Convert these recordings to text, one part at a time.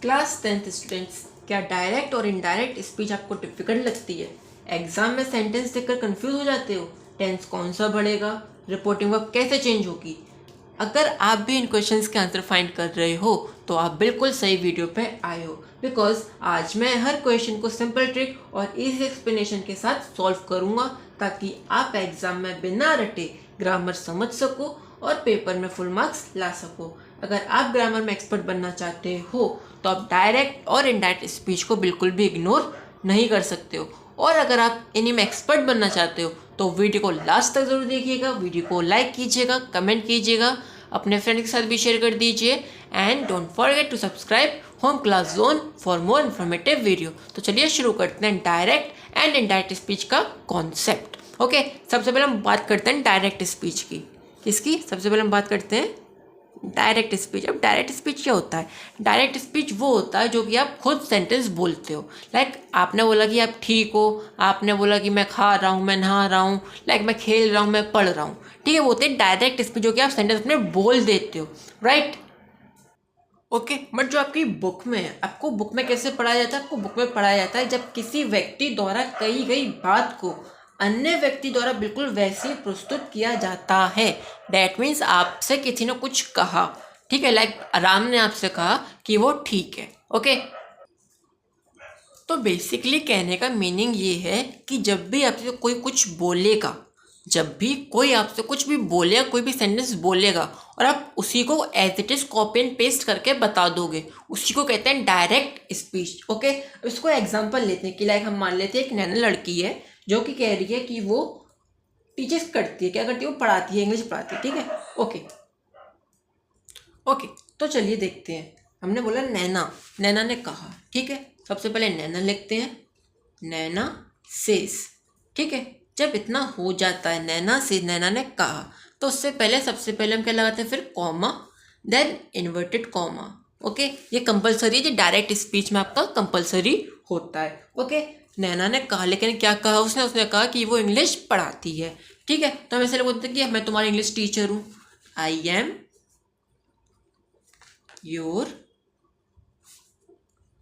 Class 10th students, क्या direct और indirect speech आपको डिफिकल्ट लगती है? एग्जाम में सेंटेंस देखकर कंफ्यूज हो जाते हो? टेंस कौन सा बढ़ेगा? रिपोर्टिंग वर्क कैसे चेंज होगी? अगर आप भी इन क्वेश्चंस के आंसर फाइंड कर रहे हो तो आप बिल्कुल सही वीडियो पे आए हो, बिकॉज आज मैं हर क्वेश्चन को सिंपल ट्रिक और इजी एक्सप्लेनेशन के साथ सॉल्व करूंगा ताकि आप एग्जाम में बिना रटे ग्रामर समझ सको और पेपर में फुल मार्क्स ला सको। अगर आप ग्रामर में एक्सपर्ट बनना चाहते हो तो आप डायरेक्ट और इनडायरेक्ट स्पीच को बिल्कुल भी इग्नोर नहीं कर सकते हो, और अगर आप इन्हीं में एक्सपर्ट बनना चाहते हो तो वीडियो को लास्ट तक ज़रूर देखिएगा। वीडियो को लाइक कीजिएगा, कमेंट कीजिएगा, अपने फ्रेंड के साथ भी शेयर कर दीजिए, and don't forget to subscribe home class zone for more informative video. तो चलिए शुरू करते हैं डायरेक्ट एंड इनडायरेक्ट स्पीच का कॉन्सेप्ट। ओके, सबसे पहले हम बात करते हैं डायरेक्ट स्पीच की। किसकी? सबसे पहले हम बात करते हैं डायरेक्ट स्पीच। अब डायरेक्ट स्पीच क्या होता है? डायरेक्ट स्पीच वो होता है जो कि आप खुद सेंटेंस बोलते हो। लाइक आपने बोला कि आप ठीक हो, आपने बोला कि मैं खा रहा हूँ, मैं नहा रहा हूँ, लाइक मैं खेल रहा हूँ, मैं पढ़ रहा हूँ। ठीक है, वो होते हैं डायरेक्ट स्पीच जो कि आप सेंटेंस अपने बोल देते हो, राइट? ओके, बट जो आपकी बुक में है, आपको बुक में कैसे पढ़ाया जाता है? आपको बुक में पढ़ाया जाता है जब किसी व्यक्ति द्वारा कही गई बात को अन्य व्यक्ति द्वारा बिल्कुल वैसे ही प्रस्तुत किया जाता है। डैट मीन्स आपसे किसी ने कुछ कहा, ठीक है, लाइक राम ने आपसे कहा कि वो ठीक है। ओके, तो बेसिकली कहने का मीनिंग ये है कि जब भी आपसे कोई कुछ बोलेगा, जब भी कोई आपसे कुछ भी बोलेगा, कोई भी सेंटेंस बोलेगा और आप उसी को as it is copy and paste करके बता दोगे, उसी को कहते हैं डायरेक्ट स्पीच। ओके, इसको एग्जांपल लेते हैं कि लाइक हम मान लेते हैं एक नैना लड़की है जो कि कह रही है कि वो टीचर्स करती है, क्या करती है? वो पढ़ाती है, इंग्लिश पढ़ाती है, ठीक है। ओके, तो चलिए देखते हैं। हमने बोला नैना ने कहा, ठीक है। सबसे पहले नैना लिखते हैं, नैना सेस, ठीक है। जब इतना हो जाता है नैना से, नैना ने कहा, तो उससे पहले सबसे पहले हम क्या लगाते हैं? फिर comma, then inverted comma. Okay, ये कंपलसरी है, ये डायरेक्ट स्पीच में आपका कंपलसरी होता है। ओके, नैना ने कहा, लेकिन क्या कहा उसने कहा कि वो इंग्लिश पढ़ाती है, ठीक है। तो हम ऐसे बोलते हैं कि मैं तुम्हारी इंग्लिश टीचर हूँ, I am your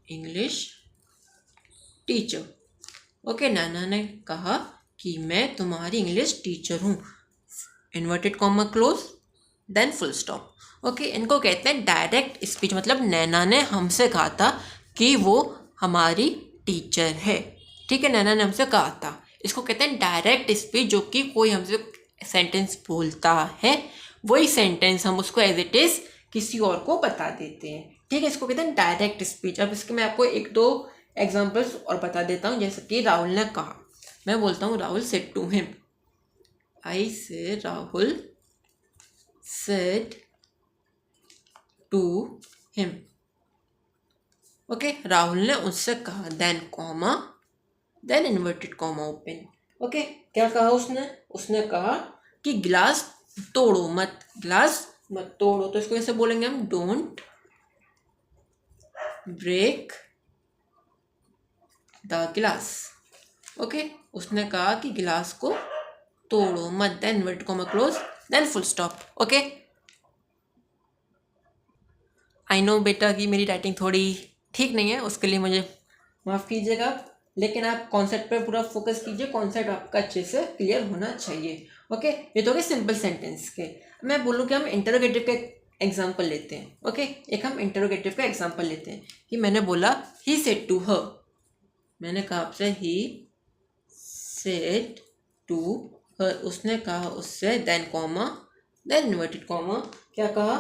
English teacher. Okay, Naina ने कहा कि मैं तुम्हारी इंग्लिश टीचर हूँ, inverted comma close, then full stop. Okay, इनको कहते हैं डायरेक्ट स्पीच। मतलब नैना ने हमसे कहा था कि वो हमारी टीचर है, ठीक है, नैना ने हमसे कहा था। इसको कहते हैं डायरेक्ट स्पीच, जो कि कोई हमसे सेंटेंस बोलता है, वही सेंटेंस हम उसको एज इट इज किसी और को बता देते हैं, ठीक है। इसको कहते हैं डायरेक्ट स्पीच। अब इसके मैं आपको एक दो एग्जाम्पल्स और बता देता हूँ। जैसे कि राहुल ने कहा, मैं बोलता हूँ Rahul said to him, I say Rahul said to him. Okay, Rahul ने उससे कहा, then comma, then inverted comma open. Okay, क्या कहा उसने कहा कि गिलास तोड़ो मत, गिलास मत तोड़ो। तो इसको कैसे बोलेंगे हम? Don't break the glass. Okay, उसने कहा कि गिलास को तोड़ो मत, then inverted comma close, then full stop. Okay, I know बेटा कि मेरी राइटिंग थोड़ी ठीक नहीं है, उसके लिए मुझे माफ़ कीजिएगा, लेकिन आप कॉन्सेप्ट पे पूरा फोकस कीजिए। कॉन्सेप्ट आपका अच्छे से क्लियर होना चाहिए। ओके, ये तो हो गए सिंपल सेंटेंस के। मैं बोलूँ कि हम इंटरोगेटिव का एग्जाम्पल लेते हैं। ओके, एक हम इंटरोगेटिव का एग्जाम्पल लेते हैं कि मैंने बोला ही सेड टू हर, मैंने कहा आपसे ही सेड टू हर, उसने कहा उससे, then comma, then inverted comma, क्या कहा?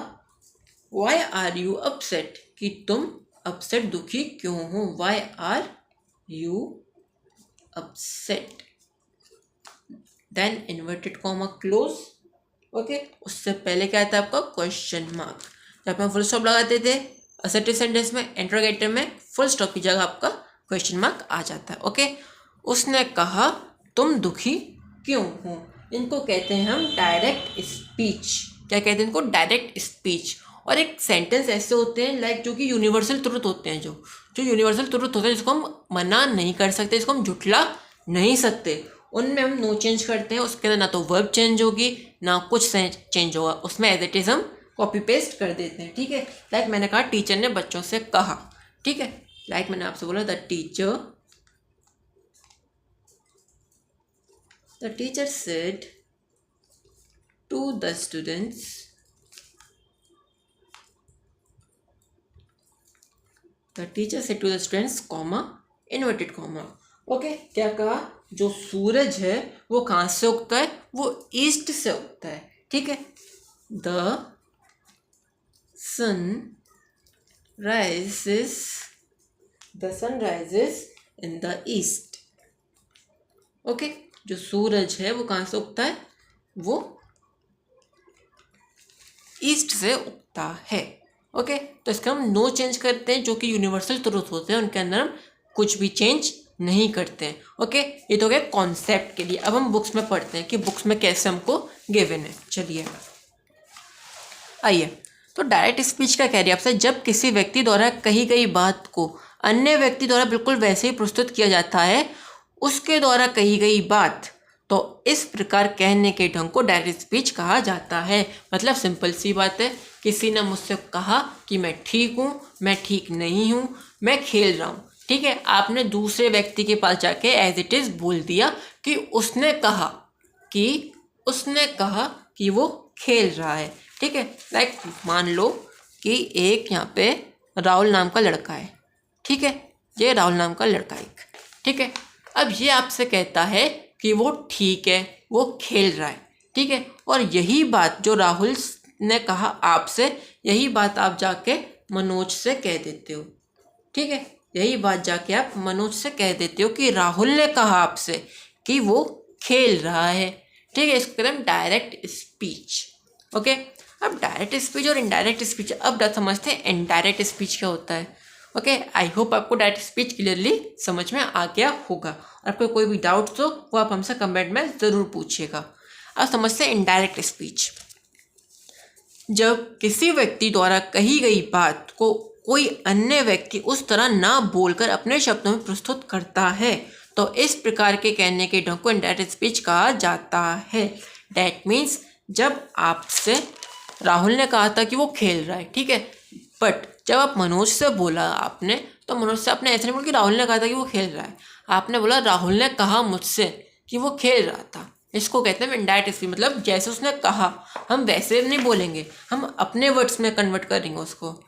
वाई आर यू अपसेट, कि तुम अपसेट दुखी क्यों हो? Why are you upset, then inverted comma close. Okay, उससे पहले क्या था आपका? Question mark. जब हम फुल स्टॉप लगाते थे असर्टिव सेंटेंस में, इंटरोगेटिव में फुल स्टॉप की जगह आपका क्वेश्चन मार्क आ जाता है। ओके, उसने कहा तुम दुखी क्यों हो। इनको कहते हैं हम डायरेक्ट स्पीच। क्या कहते हैं इनको? Direct speech. और एक सेंटेंस ऐसे होते हैं लाइक जो कि यूनिवर्सल ट्रुथ होते हैं, जो यूनिवर्सल ट्रुथ होते हैं, जिसको हम मना नहीं कर सकते, इसको हम झुठला नहीं सकते, उनमें हम नो चेंज करते हैं। उसके अंदर ना तो वर्ब चेंज होगी ना कुछ चेंज होगा, उसमें एज इट इज हम कॉपी पेस्ट कर देते हैं, ठीक है। लाइक मैंने कहा टीचर ने बच्चों से कहा, ठीक है, लाइक मैंने आपसे बोला the teacher said to the students comma inverted comma. Okay, क्या कहा, जो सूरज है वो कहाँ से उगता है, वो ईस्ट से उगता है। ठीक है, the sun rises in the east. Okay, जो सूरज है वो कहाँ से उगता है, वो ईस्ट से उगता है। ओके, तो इसका हम नो चेंज करते हैं, जो कि यूनिवर्सल ट्रूथ होते हैं उनके अंदर हम कुछ भी चेंज नहीं करते हैं। ओके, ये तो हो गया कॉन्सेप्ट के लिए। अब हम बुक्स में पढ़ते हैं कि बुक्स में कैसे हमको गिवन है। चलिए आइए, तो डायरेक्ट स्पीच का कह रही है आपसे, जब किसी व्यक्ति द्वारा कही गई बात को अन्य व्यक्ति द्वारा बिल्कुल वैसे ही प्रस्तुत किया जाता है उसके द्वारा कही गई बात, तो इस प्रकार कहने के ढंग को डायरेक्ट स्पीच कहा जाता है। मतलब सिंपल सी बात है, किसी ने मुझसे कहा कि मैं ठीक हूँ, मैं ठीक नहीं हूँ, मैं खेल रहा हूँ। ठीक है, आपने दूसरे व्यक्ति के पास जाके एज इट इज़ बोल दिया कि उसने कहा कि वो खेल रहा है। ठीक है, लाइक मान लो कि एक यहाँ पे राहुल नाम का लड़का है। ठीक है, ये राहुल नाम का लड़का एक, ठीक है, अब ये आपसे कहता है कि वो ठीक है, वो खेल रहा है। ठीक है, और यही बात जो राहुल ने कहा आपसे, यही बात आप जाके मनोज से कह देते हो। ठीक है, यही बात जाके आप मनोज से कह देते हो कि राहुल ने कहा आपसे कि वो खेल रहा है। ठीक है, इसको कहते हैं डायरेक्ट स्पीच। ओके, अब डायरेक्ट स्पीच और इनडायरेक्ट स्पीच, अब समझते हैं इनडायरेक्ट स्पीच क्या होता है। ओके, आई होप आपको डायरेक्ट स्पीच क्लियरली समझ में आ गया होगा। आपको कोई भी डाउट्स हो वो आप हमसे कमेंट में ज़रूर पूछिएगा। अब समझते हैं इनडायरेक्ट स्पीच। जब किसी व्यक्ति द्वारा कही गई बात को कोई अन्य व्यक्ति उस तरह ना बोलकर अपने शब्दों में प्रस्तुत करता है, तो इस प्रकार के कहने के ढंग को इनडायरेक्ट स्पीच कहा जाता है। डैट मीन्स जब आपसे राहुल ने कहा था कि वो खेल रहा है, ठीक है, बट जब आप मनोज से बोला आपने, तो मनोज से आपने ऐसे नहीं बोला कि राहुल ने कहा था कि वो खेल रहा है, आपने बोला राहुल ने कहा मुझसे कि वो खेल रहा था। इसको कहते हैं इनडायरेक्ट स्पीच। मतलब जैसे उसने कहा हम वैसे नहीं बोलेंगे, हम अपने वर्ड्स में कन्वर्ट करेंगे उसको।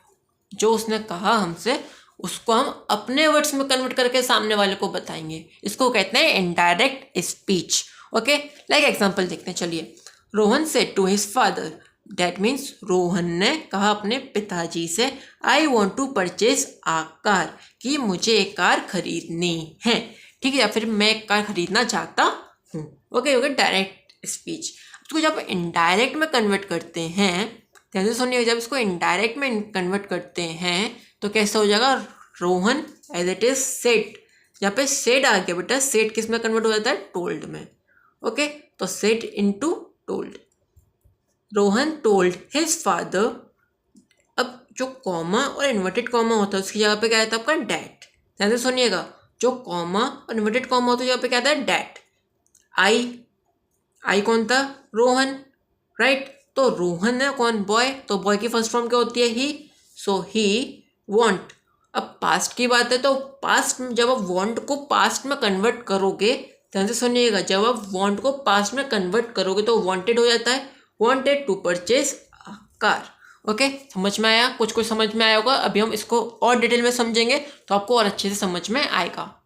जो उसने कहा हमसे उसको हम अपने वर्ड्स में कन्वर्ट करके सामने वाले को बताएंगे। इसको कहते हैं indirect speech. Okay, like example देखते हैं। चलिए, Rohan said to his father, that means Rohan ने कहा अपने पिताजी से, I want to purchase a car, कि मुझे एक कार खरीदनी है। ठीक है, या फिर मैं एक कार खरीदना चाहता हूँ। Okay, direct speech. इसको जब इनडायरेक्ट में कन्वर्ट करते हैं, जैसे सुनिए, जब इसको इनडायरेक्ट में कन्वर्ट करते हैं तो कैसा हो जाएगा, Rohan as it is said. यहाँ पे सेड आ गया बेटा, सेड किस में कन्वर्ट हो जाता है, टोल्ड में। ओके, तो said into told. Rohan told his father. अब जो कॉमा और इन्वर्टेड कॉमा होता है उसकी जगह पे क्या आता है आपका, डैट। जैसे सुनिएगा, जो कॉमा और इन्वर्टेड कॉमा होता है जगह पे क्या आता है, डैट। आई कौन था, रोहन, राइट। तो रोहन है कौन, बॉय, तो बॉय की फर्स्ट फॉर्म क्या होती है, ही। सो ही वॉन्ट। अब पास्ट की बात है तो पास्ट में जब आप वॉन्ट को पास्ट में कन्वर्ट करोगे, ध्यान से सुनिएगा, जब आप वॉन्ट को पास्ट में कन्वर्ट करोगे तो वॉन्टेड हो जाता है, wanted to purchase a car. Okay, समझ में आया, कुछ समझ में आया होगा। अभी हम इसको और डिटेल में समझेंगे तो आपको और अच्छे से समझ में आएगा।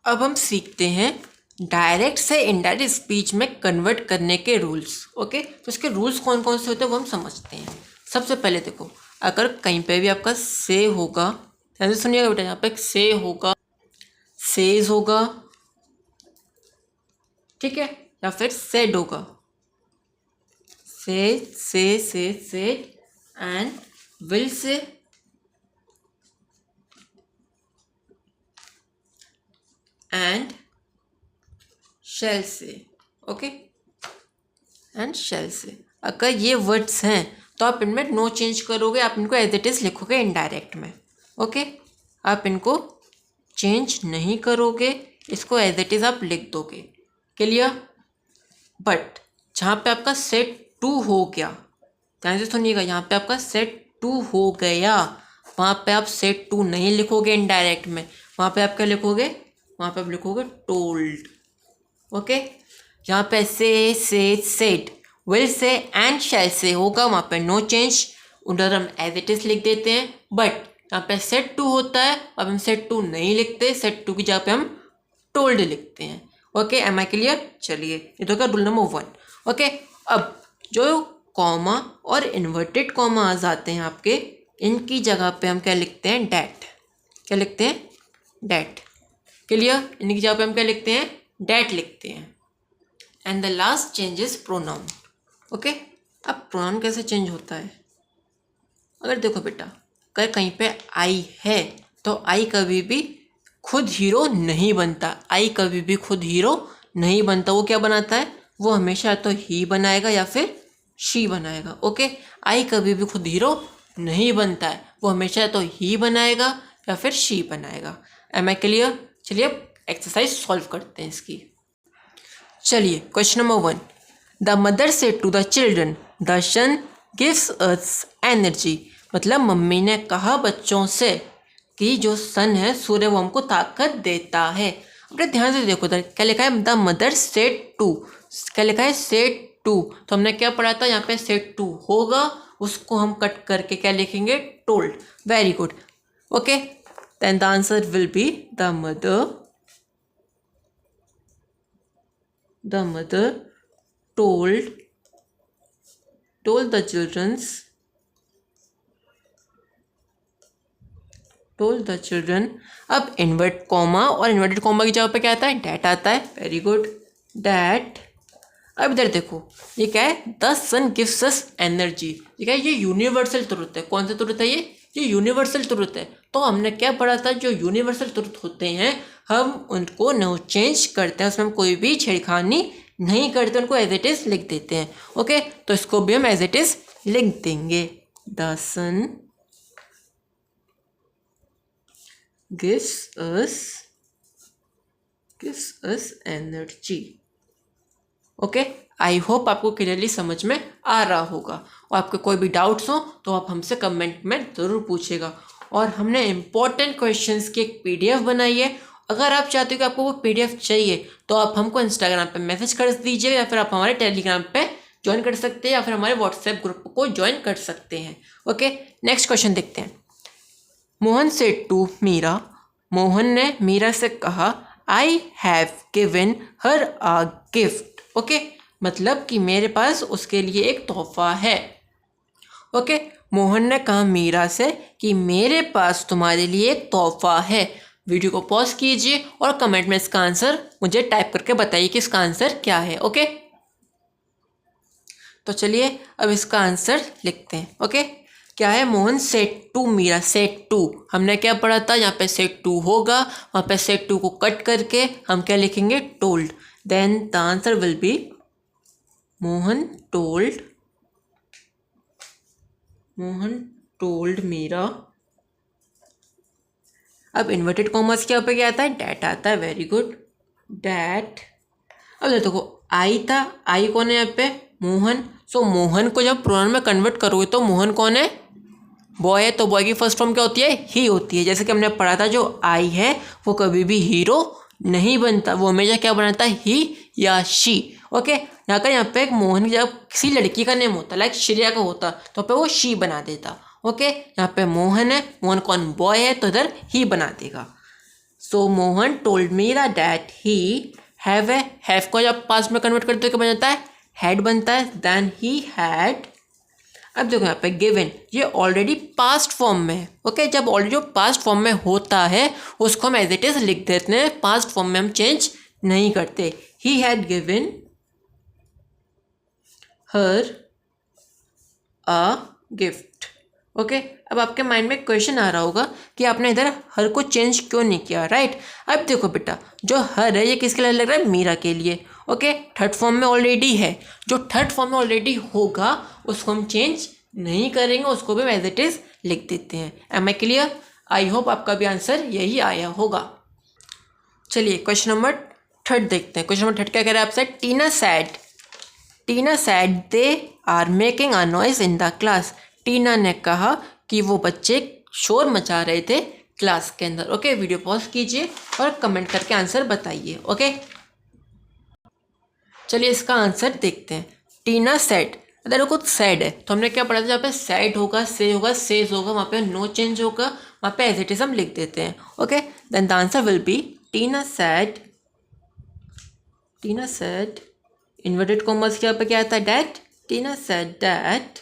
अब हम सीखते हैं डायरेक्ट से इनडायरेक्ट स्पीच में कन्वर्ट करने के रूल्स। ओके, तो इसके रूल्स कौन कौन से होते हैं वो हम समझते हैं। सबसे पहले देखो, अगर कहीं पे भी आपका से होगा, ध्यान से सुनिएगा बेटा, यहाँ पे से होगा, सेज होगा, ठीक है, या फिर सेड होगा, say and will say, and shall say. Okay, and shall say. अगर ये वर्ड्स हैं तो आप इनमें नो चेंज करोगे, आप इनको एज इट इज़ लिखोगे इनडायरेक्ट में। ओके, आप इनको चेंज नहीं करोगे, इसको एज इट इज़ आप लिख दोगे। क्लियर। बट जहाँ पे आपका सेट टू हो गया, ध्यान से सुनिएगा, यहाँ पे आपका सेट टू हो गया वहाँ पे आप सेड टू नहीं लिखोगे इनडायरेक्ट में, वहाँ पे आप क्या लिखोगे, वहाँ पे आप लिखोगे टोल्ड। ओके, जहाँ पे से said, will say and shall से होगा वहाँ पे नो चेंज, उधर हम एज इट इज लिख देते हैं। बट यहाँ पे सेड टू होता है, अब हम सेड टू नहीं लिखते, सेड टू की जगह पे हम टोल्ड लिखते हैं। Okay, am I clear? चलिए ये तो क्या रूल नंबर 1। ओके, अब जो कॉमा और इन्वर्टेड कॉमा आ जाते हैं आपके, इनकी जगह पे हम क्या लिखते हैं, डैट। क्या लिखते हैं, डैट। क्लियर? इनकी जगह पे हम क्या लिखते हैं, डैट लिखते हैं। And the last change is pronoun. Okay, अब प्रोनाउन कैसे चेंज होता है, अगर देखो बेटा, अगर कहीं पे आई है तो आई कभी भी खुद हीरो नहीं बनता, आई कभी भी खुद हीरो नहीं बनता। वो क्या बनाता है, वो हमेशा तो ही बनाएगा या फिर शी बनाएगा। ओके, आई कभी भी खुद हीरो नहीं बनता है, वो हमेशा तो ही बनाएगा या फिर शी बनाएगा। Am I clear? चलिए अब एक्सरसाइज सॉल्व करते हैं इसकी। चलिए question number 1, the mother said to the children the sun gives us energy. मतलब मम्मी ने कहा बच्चों से कि जो सन है, सूर्य, वो हमको ताकत देता है। अपने ध्यान से देखो इधर क्या लिखा है, द मदर सेड टू, क्या लिखा है, सेड टू। तो हमने क्या पढ़ा था, यहाँ पे सेड टू होगा, उसको हम कट करके क्या लिखेंगे, told. Very good. Okay, then the answer will be the mother told the children। अब इन्वर्ट कॉमा और इन्वर्टेड कॉमा की जगह पे क्या आता है, डैट आता है। Very good, that. अब इधर देखो ये क्या है, the sun gives us energy. ये क्या है, ये यूनिवर्सल ट्रुथ है। कौन सा ट्रुथ है ये यूनिवर्सल ट्रुथ है। तो हमने क्या पढ़ा था, जो यूनिवर्सल ट्रुथ होते हैं हम उनको नो चेंज करते हैं, उसमें हम कोई भी छेड़खानी नहीं करते, उनको एज इट इज लिख देते हैं। ओके, तो इसको भी हम एज इट इज लिख देंगे, the sun gives us energy. Okay, I hope आपको क्लियरली समझ में आ रहा होगा, और आपके कोई भी डाउट्स हो तो आप हमसे कमेंट में ज़रूर पूछेगा। और हमने इम्पोर्टेंट क्वेश्चंस की एक PDF बनाई है। अगर आप चाहते हो कि आपको वो PDF चाहिए तो आप हमको इंस्टाग्राम पे मैसेज कर दीजिए, या फिर आप हमारे टेलीग्राम पे ज्वाइन कर सकते हैं, या फिर हमारे व्हाट्सएप ग्रुप को ज्वाइन कर सकते हैं। ओके, नेक्स्ट क्वेश्चन देखते हैं। मोहन सेड टू मीरा, मोहन ने मीरा से कहा, I have given her a gift. Okay, मतलब कि मेरे पास उसके लिए एक तोहफा है। ओके, मोहन ने कहा मीरा से कि मेरे पास तुम्हारे लिए एक तोहफा है। वीडियो को पॉज कीजिए और कमेंट में इसका आंसर मुझे टाइप करके बताइए कि इसका आंसर क्या है। ओके, तो चलिए अब इसका आंसर लिखते हैं। ओके, क्या है, Mohan said to Meera. Said to हमने क्या पढ़ा था, यहाँ पे सेड टू होगा, वहाँ पे सेड टू को कट करके हम क्या लिखेंगे, told. Then the answer will be Mohan told Meera. अब इन्वर्टेड कॉमर्स के ऊपर क्या आता है, डैट आता है। Very good, that. अब देखो आई था, आई कौन है यहाँ पे, मोहन। सो मोहन को जब प्रोनाउन में कन्वर्ट करोगे तो मोहन कौन है, बॉय है, तो बॉय की फर्स्ट फॉर्म क्या होती है, ही होती है। जैसे कि हमने पढ़ा था, जो आई है वो कभी भी हीरो नहीं बनता, वो हमेशा क्या बनाता है, ही या शी। ओके, यहाँ पे एक मोहन की जब किसी लड़की का नेम होता, लाइक श्रेया का होता, तो पे वो शी बना देता। ओके, यहाँ पे मोहन है, मोहन कौन, बॉय है, तो इधर ही बना देगा। So Mohan told Meera that he have को जब पास्ट में कन्वर्ट करते हो क्या बन जाता है, हैड बनता है। Then he had. अब देखो यहाँ पे गिवन, ये ऑलरेडी पास्ट फॉर्म में है। ओके, जब ऑलरेडी जो पास्ट फॉर्म में होता है उसको हम एज इट इज लिख देते हैं, पास्ट फॉर्म में हम चेंज नहीं करते। He had given her a gift. Okay, अब आपके माइंड में क्वेश्चन आ रहा होगा कि आपने इधर हर को चेंज क्यों नहीं किया, राइट। अब देखो बेटा, जो हर है ये किसके लिए लग रहा है, मीरा के लिए। ओके, थर्ड फॉर्म में ऑलरेडी है, जो थर्ड फॉर्म में ऑलरेडी होगा उसको हम चेंज नहीं करेंगे, उसको भी एज इट इज लिख देते हैं। Am I clear? I hope आपका भी आंसर यही आया होगा। चलिए क्वेश्चन नंबर 3 देखते हैं। क्वेश्चन नंबर 3 क्या कह रहा है आपसे, Tina said they are making a noise in the class. Tina ने कहा कि वो बच्चे शोर मचा रहे थे क्लास के अंदर। ओके, वीडियो पॉज कीजिए और कमेंट करके आंसर बताइए। ओके, चलिए इसका आंसर देखते हैं। टीना सेड, अगर कुछ सैड है तो हमने क्या पढ़ा था, जहाँ पे सैड होगा, से होगा, सेज होगा, वहाँ पे नो चेंज होगा, वहाँ पे एज इट इज हम लिख देते हैं। Okay, then the answer will be Tina said, inverted commas के यहाँ पे क्या आता है, that. Tina said that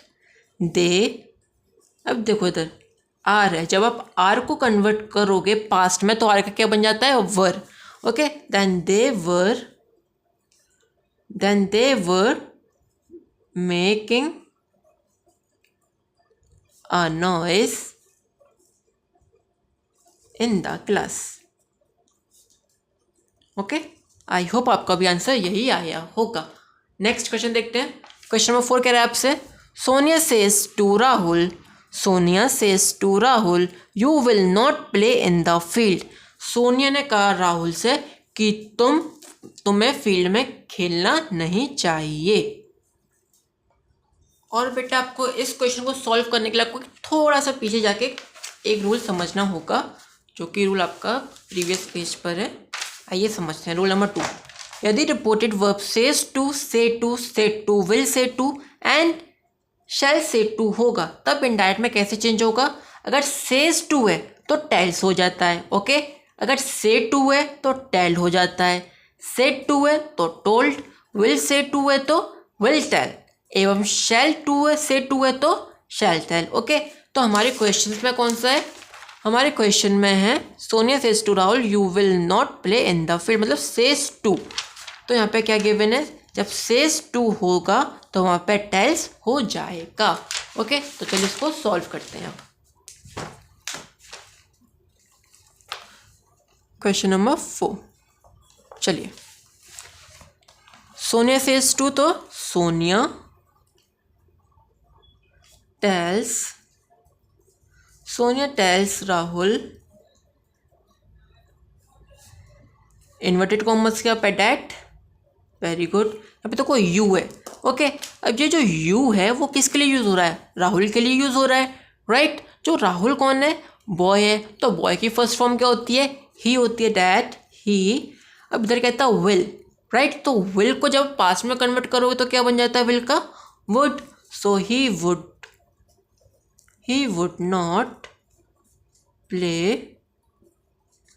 they, अब देखो इधर आर है, जब आप आर को कन्वर्ट करोगे पास्ट में तो आर का क्या बन जाता है, were. Okay, then they were making a noise in the class. Okay, I hope आपका भी आंसर यही आया होगा। नेक्स्ट क्वेश्चन देखते हैं। क्वेश्चन नंबर 4 कह रहा है आपसे, Sonia says to Rahul you will not play in the field. Sonia ने कहा राहुल से कि तुम्हें फील्ड में खेलना नहीं चाहिए। और बेटा आपको इस क्वेश्चन को सॉल्व करने के लिए आपको थोड़ा सा पीछे जाके एक रूल समझना होगा, जो कि रूल आपका प्रीवियस पेज पर है। आइए समझते हैं। रूल नंबर 2, यदि reported verb says to, say to, will say to and shall say to होगा तब इनडायरेक्ट में कैसे चेंज होगा। अगर सेज टू है तो टेल्स हो जाता है। ओके, अगर से टू है तो टेल हो जाता है, सेड टू है तो टोल्ड, विल से टू है तो विल टेल, एवं शैल टू है, से टू है तो शैल टेल। ओके, तो हमारे क्वेश्चन में कौन सा है, हमारे क्वेश्चन में है Sonia says to Rahul you will not play in the field, मतलब सेज टू। तो यहाँ पे क्या गिवन है, जब सेज टू होगा तो वहाँ पे टेल्स हो जाएगा। ओके, तो चलिए इसको सॉल्व करते हैं। क्वेश्चन नंबर 4, चलिए सोनिया सेज टू, तो Sonia tells Rahul, inverted commas क्या पे डैट, वेरी गुड। यहाँ पे तो कोई यू है। ओके, अब ये जो यू है वो किसके लिए यूज़ हो रहा है, राहुल के लिए यूज़ हो रहा है, राइट। जो राहुल कौन है, बॉय है, तो बॉय की फर्स्ट फॉर्म क्या होती है, ही होती है, डैट ही। अब इधर कहता है विल, राइट, तो विल को जब पास्ट में कन्वर्ट करोगे तो क्या बन जाता है, विल का would. So he would not play,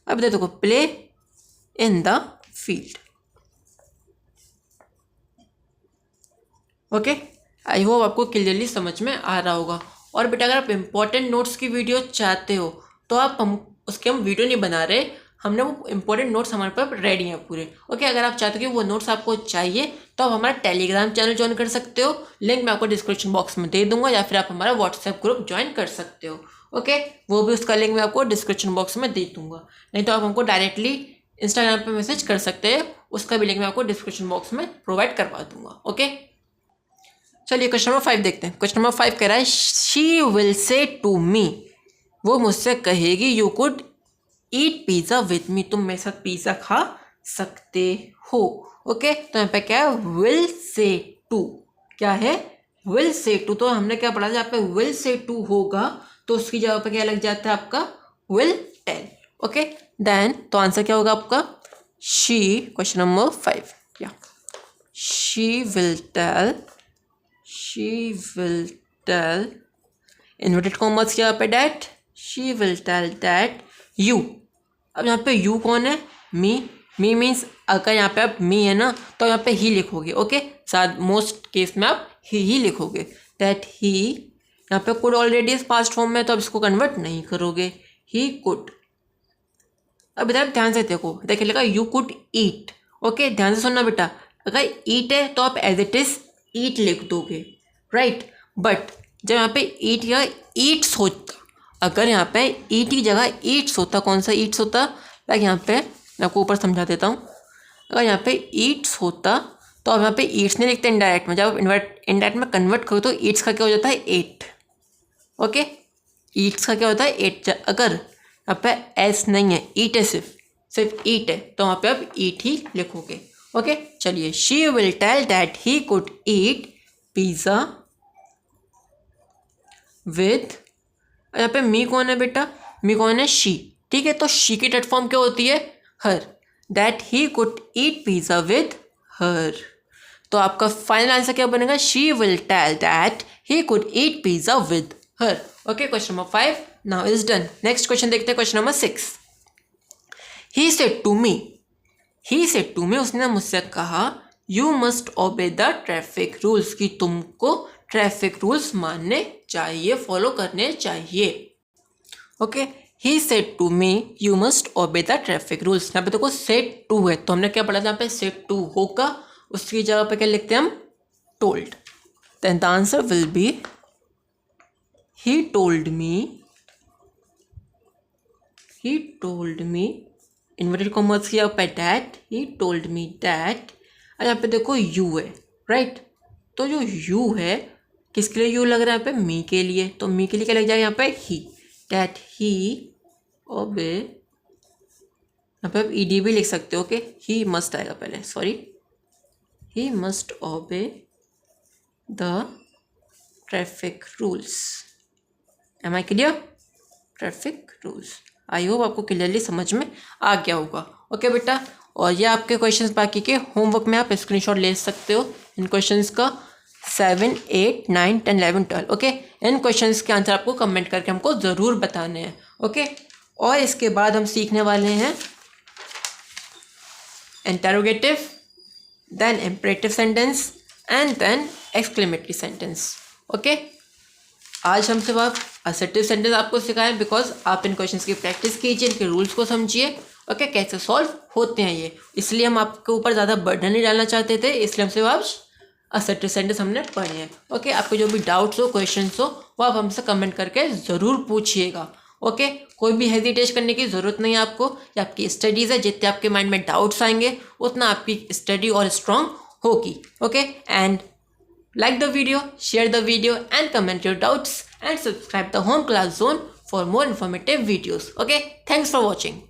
अब देखो play in the field. Okay, I hope आपको क्लियरली समझ में आ रहा होगा। और बेटा अगर आप इम्पोर्टेंट नोट्स की वीडियो चाहते हो तो हम वीडियो नहीं बना रहे, हमने वो इम्पोर्टेंट नोट्स हमारे पास रेडी हैं पूरे। ओके, अगर आप चाहते हो कि वो नोट्स आपको चाहिए तो आप हमारा टेलीग्राम चैनल ज्वाइन कर सकते हो, लिंक मैं आपको डिस्क्रिप्शन बॉक्स में दे दूंगा, या फिर आप हमारा व्हाट्सएप ग्रुप ज्वाइन कर सकते हो। ओके, वो भी उसका लिंक मैं आपको डिस्क्रिप्शन बॉक्स में दे दूंगा, नहीं तो आप हमको डायरेक्टली इंस्टाग्राम पर मैसेज कर सकते हैं, उसका भी लिंक मैं आपको डिस्क्रिप्शन बॉक्स में प्रोवाइड करवा दूंगा। ओके, चलिए क्वेश्चन नंबर 5 देखते हैं। क्वेश्चन नंबर 5 कह रहा है, she will say to me, वो मुझसे कहेगी you could eat pizza with me, तुम मेरे साथ पिज़्ज़ा खा सकते हो। ओके, तो यहाँ पे क्या है, विल से टू, क्या है, विल से टू। तो हमने क्या पढ़ा था, यहाँ पे विल से टू होगा तो उसकी जगह पे क्या लग जाता है आपका, विल टेल। ओके, देन तो आंसर क्या होगा आपका, शी, क्वेश्चन नंबर 5, या she will tell, inverted commas क्या पे that, she will tell that you. अब यहाँ पे यू कौन है, मी मीन्स अगर यहाँ पे आप मी है ना तो यहाँ पे ही लिखोगे। ओके, साथ मोस्ट केस में आप ही लिखोगे, दैट ही। यहाँ पे कुड ऑलरेडी इस पास्ट फॉर्म में तो अब इसको कन्वर्ट नहीं करोगे, ही कुड। अब इधर ध्यान से देखो, देखिए लिखा यू कुड ईट। ओके, ध्यान से सुनना बेटा, अगर ईट है तो आप एज इट इज ईट लिख दोगे, राइट। बट जब यहाँ पे ईट या ईट्स होता, अगर यहाँ पे ईट की जगह ईट्स होता, कौन सा ईट्स होता, लाइक यहाँ पे मैं आपको ऊपर समझा देता हूँ। अगर यहाँ पे ईट्स होता तो अब यहाँ पे ईट्स नहीं लिखते इनडायरेक्ट में, जब आप इनडायरेक्ट में कन्वर्ट करो तो ईट्स का क्या हो जाता है, एट। ओके, ईट्स का क्या होता है, एट। अगर यहाँ पे एस नहीं है, ईट है, सिर्फ ईट है, तो वहाँ पे आप ईट ही लिखोगे। ओके, चलिए, she will tell that he could eat pizza with यहाँ पे मी कौन है बेटा, मी कौन है, शी, ठीक है। तो शी की डॉट फॉर्म क्या होती है, her, that he could eat pizza with her. तो आपका फाइनल आंसर क्या बनेगा, she will tell that he could eat pizza with her. Okay, question number 5 now is done. Next question देखते हैं, question number 6। He said to me, उसने मुझसे कहा, you must obey the traffic rules, कि तुमको traffic rules मानने चाहिए, follow करने चाहिए। Okay, he said to me you must obey the traffic rules. यहाँ पे देखो सेड टू है, तो हमने क्या पढ़ा था यहाँ पे, सेड टू होगा, उसकी जगह पे क्या लिखते हैं हम, told. Then the answer will be he told me inverted commas किया पे that, he told me that. यहाँ पे देखो यू है, राइट, तो जो यू है किसके लिए यू लग रहा है यहाँ पे, मी के लिए, तो मी के लिए क्या लग जाएगा यहाँ पे, ही, दैट ही ओबे, यहाँ पे आप ईडी भी लिख सकते हो, ओके, ही मस्ट आएगा पहले, sorry, he must obey the traffic rules. Am I clear, traffic rules. I hope आपको क्लियरली समझ में आ गया होगा। ओके बेटा, और ये आपके क्वेश्चंस बाकी के होमवर्क में आप स्क्रीनशॉट ले सकते हो इन क्वेश्चंस का, 7, 8, 9, 10, 11, 12। ओके, इन क्वेश्चंस के आंसर आपको कमेंट करके हमको ज़रूर बताने हैं। ओके, और इसके बाद हम सीखने वाले हैं interrogative, then imperative sentence and then exclamatory sentence. Okay, आज हम सिर्फ आप असर्टिव सेंटेंस आपको सिखाएं, बिकॉज आप इन क्वेश्चंस की प्रैक्टिस कीजिए, इनके रूल्स को समझिए, ओके, कैसे सॉल्व होते हैं ये। इसलिए हम आपके ऊपर ज़्यादा बर्डन नहीं डालना चाहते थे, इसलिए हम सिर्फ आप असर्टिव सेंटेंस हमने पढ़े हैं। ओके, आपको जो भी डाउट्स हो, क्वेश्चंस हो, वो आप हमसे कमेंट करके ज़रूर पूछिएगा। ओके, कोई भी हेजिटेट करने की ज़रूरत नहीं है आपको। ये आपकी स्टडीज़ है, जितने आपके माइंड में डाउट्स आएंगे उतना आपकी स्टडी और स्ट्रॉन्ग होगी। Okay, and like the video, share the video and comment your doubts and subscribe the Home Class Zone for more informative videos. Okay, thanks for watching.